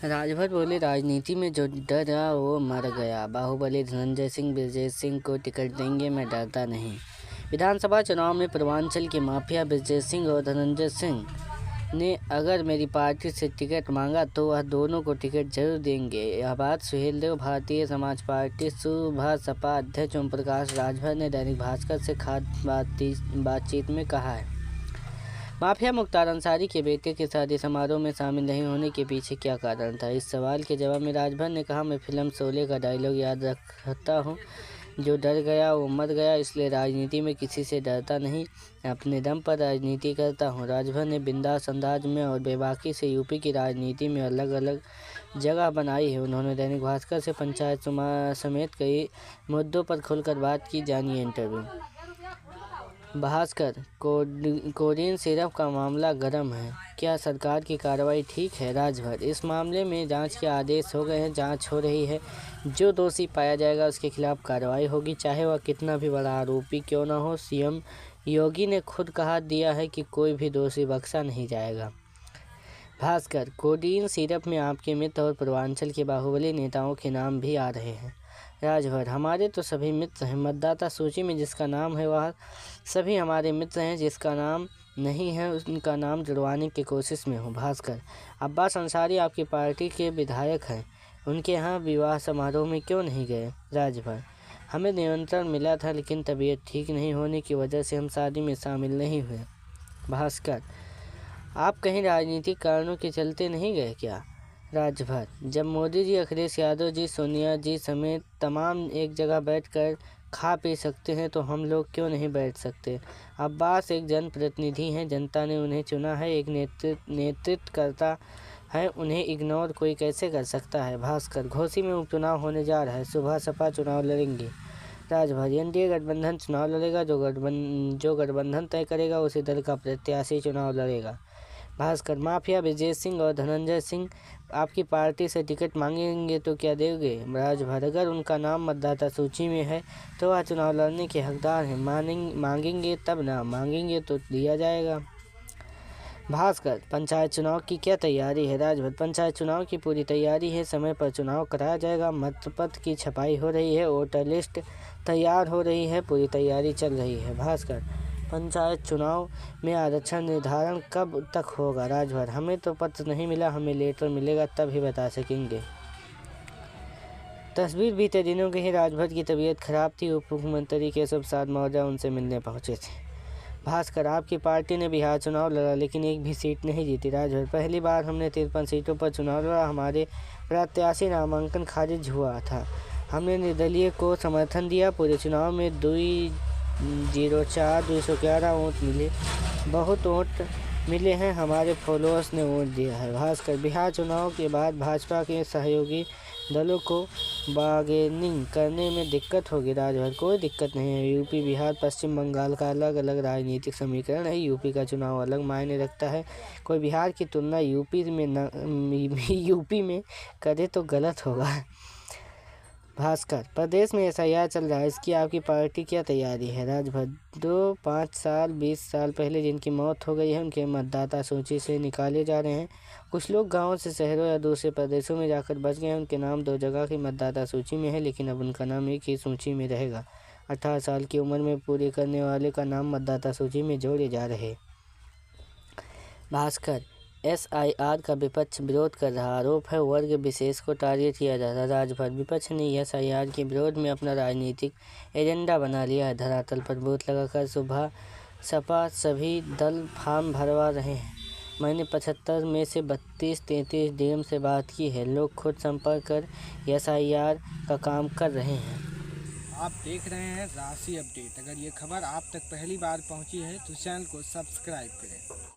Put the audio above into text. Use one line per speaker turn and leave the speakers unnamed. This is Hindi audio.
राजभर बोले, राजनीति में जो डरा वो मर गया। बाहुबली धनंजय सिंह ब्रजेश सिंह को टिकट देंगे, मैं डरता नहीं। विधानसभा चुनाव में पूर्वांचल के माफिया ब्रजेश सिंह और धनंजय सिंह ने अगर मेरी पार्टी से टिकट मांगा तो वह दोनों को टिकट जरूर देंगे। यह बात सुहेलदेव भारतीय समाज पार्टी सुभा सपा अध्यक्ष ओम प्रकाश राजभर ने दैनिक भास्कर से खास बातचीत में कहा है। माफिया मुख्तार अंसारी के बेटे के शादी समारोह में शामिल नहीं होने के पीछे क्या कारण था? इस सवाल के जवाब में राजभर ने कहा, मैं फिल्म शोले का डायलॉग याद रखता हूँ, जो डर गया वो मर गया। इसलिए राजनीति में किसी से डरता नहीं, अपने दम पर राजनीति करता हूँ। राजभर ने बिंदास अंदाज में और बेबाकी से यूपी की राजनीति में अलग अलग जगह बनाई है। उन्होंने दैनिक भास्कर से पंचायत चुनाव समेत कई मुद्दों पर खुलकर बात की। जानिए इंटरव्यू। भास्कर, कोरियन सिरप का मामला गर्म है, क्या सरकार की कार्रवाई ठीक है? राजभर, इस मामले में जांच के आदेश हो गए हैं, जांच हो रही है। जो दोषी पाया जाएगा उसके खिलाफ कार्रवाई होगी, चाहे वह कितना भी बड़ा आरोपी क्यों न हो। सीएम योगी ने खुद कहा दिया है कि कोई भी दोषी बख्शा नहीं जाएगा। भास्कर, कोरियन सिरप में आपके मित्र और पूर्वांचल के बाहुबली नेताओं के नाम भी आ रहे हैं। राजभर, हमारे तो सभी मित्र हैं, मतदाता सूची में जिसका नाम है वह सभी हमारे मित्र हैं, जिसका नाम नहीं है उनका नाम जुड़वाने की कोशिश में हूँ। भास्कर, अब्बास अंसारी आपकी पार्टी के विधायक हैं, उनके यहाँ विवाह समारोह में क्यों नहीं गए? राजभर, हमें निमंत्रण मिला था लेकिन तबीयत ठीक नहीं होने की वजह से हम शादी में शामिल नहीं हुए। भास्कर, आप कहीं राजनीतिक कारणों के चलते नहीं गए क्या? राजभर, जब मोदी जी, अखिलेश यादव जी, सोनिया जी समेत तमाम एक जगह बैठकर खा पी सकते हैं तो हम लोग क्यों नहीं बैठ सकते? अब्बास एक जनप्रतिनिधि हैं, जनता ने उन्हें चुना है, एक नेतृत्व करता है, उन्हें इग्नोर कोई कैसे कर सकता है? भास्कर, घोसी में उपचुनाव होने जा रहा है, सुबह सपा चुनाव लड़ेंगे। राजभर, एनडीए गठबंधन चुनाव लड़ेगा, जो गठबंधन तय करेगा उसी दल का प्रत्याशी चुनाव लड़ेगा। भास्कर, माफिया ब्रजेश सिंह और धनंजय सिंह आपकी पार्टी से टिकट मांगेंगे तो क्या देंगे? राजभर, अगर उनका नाम मतदाता सूची में है तो वह चुनाव लड़ने के हकदार हैं, मांगेंगे तब ना, मांगेंगे तो दिया जाएगा। भास्कर, पंचायत चुनाव की क्या तैयारी है? राजभर, पंचायत चुनाव की पूरी तैयारी है, समय पर चुनाव कराया जाएगा, मतपत्र की छपाई हो रही है, वोटर लिस्ट तैयार हो रही है, पूरी तैयारी चल रही है। भास्कर, पंचायत चुनाव में आरक्षण निर्धारण कब तक होगा? राजभर, हमें तो पत्र नहीं मिला, हमें लेटर मिलेगा तब ही बता सकेंगे। तस्वीर बीते दिनों की ही, राजभर की तबीयत खराब थी, उप मुख्यमंत्री केशव प्रसाद मौर्य उनसे मिलने पहुंचे थे। भास्कर, आपकी पार्टी ने बिहार चुनाव लड़ा लेकिन एक भी सीट नहीं जीती। राजभर, पहली बार हमने 53 सीटों पर चुनाव लड़ा, हमारे प्रत्याशी नामांकन खारिज हुआ था, हमने निर्दलीय को समर्थन दिया, पूरे चुनाव में 211 वोट मिले, बहुत वोट मिले हैं, हमारे फॉलोअर्स ने वोट दिया है। भास्कर, बिहार चुनाव के बाद भाजपा के सहयोगी दलों को बार्गेनिंग करने में दिक्कत होगी। राजभर, कोई दिक्कत नहीं है, यूपी, बिहार, पश्चिम बंगाल का अलग अलग राजनीतिक समीकरण है, यूपी का चुनाव अलग मायने रखता है, कोई बिहार की तुलना यूपी में करे तो गलत होगा। भास्कर, प्रदेश में एसआईआर चल रहा है, इसकी आपकी पार्टी क्या तैयारी है? राजभर, 2, 5 साल 20 साल पहले जिनकी मौत हो गई है उनके मतदाता सूची से निकाले जा रहे हैं, कुछ लोग गांवों से शहरों या दूसरे प्रदेशों में जाकर बच गए हैं, उनके नाम 2 जगह की मतदाता सूची में है लेकिन अब उनका नाम एक ही सूची में रहेगा। 18 साल की उम्र में पूरी करने वाले का नाम मतदाता सूची में जोड़े जा रहे। भास्कर, एसआईआर का विपक्ष विरोध कर रहा, आरोप है वर्ग विशेष को टारगेट किया जा रहा। राजभर, विपक्ष ने एसआईआर के विरोध में अपना राजनीतिक एजेंडा बना लिया है, धरातल पर बूथ लगाकर सुबह सपा सभी दल फॉर्म भरवा रहे हैं, मैंने 75 में से 32-33 डीएम से बात की है, लोग खुद संपर्क कर एसआईआर का काम कर रहे हैं।
आप देख रहे हैं राशि अपडेट। अगर ये खबर आप तक पहली बार पहुंची है तो चैनल को सब्सक्राइब करें।